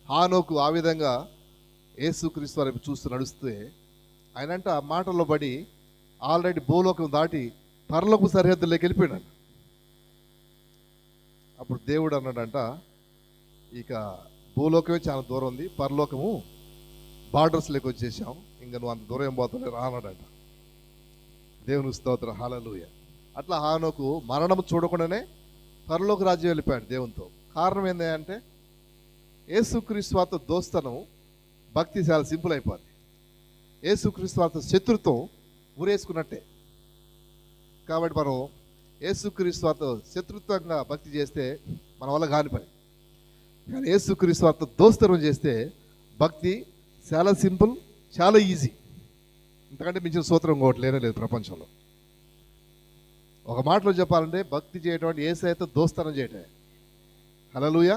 హానోకు ఆ విధంగా యేసుక్రీస్తు వైపు చూస్తూ నడుస్తే ఆయనంట ఆ మాటల్లో పడి ఆల్రెడీ భూలోకం దాటి పరలోక సరిహద్దుల్లోకి వెళ్ళిపోయాడు. అప్పుడు దేవుడు అన్నాడంట, ఇక భూలోకమే చాలా దూరం ఉంది, పరలోకము బార్డర్స్లోకి వచ్చేసాం, ఇంకా నువ్వు అంత దూరం ఏం పోతావు రా అన్నాడంట. దేవుని స్తోత్రం, హల్లెలూయా. అట్లా హానోకు మరణం చూడకుండానే పరలోక రాజ్యం వెళ్ళిపోయాడు దేవునితో. కారణం ఏంటంటే యేసుక్రీస్తు వారితో దోస్తనం, భక్తి చాలా సింపుల్ అయిపోద్ది. యేసుక్రీస్తు వారితో శత్రుత్వం ఊరేసుకున్నట్టే. కాబట్టి మనం యేసుక్రీస్తు వారితో శత్రుత్వంగా భక్తి చేస్తే మన వల్ల కాని పని. కానీ యేసుక్రీస్తు వారితో దోస్తనం చేస్తే భక్తి చాలా సింపుల్, చాలా ఈజీ. ఇంతకంటే మించిన సూత్రం ఇంకోటి లేనే లేదు ప్రపంచంలో. ఒక మాటలో చెప్పాలంటే భక్తి చేయటం అంటే యేసయ్యతో దోస్తనం చేయటమే. హల్లెలూయా.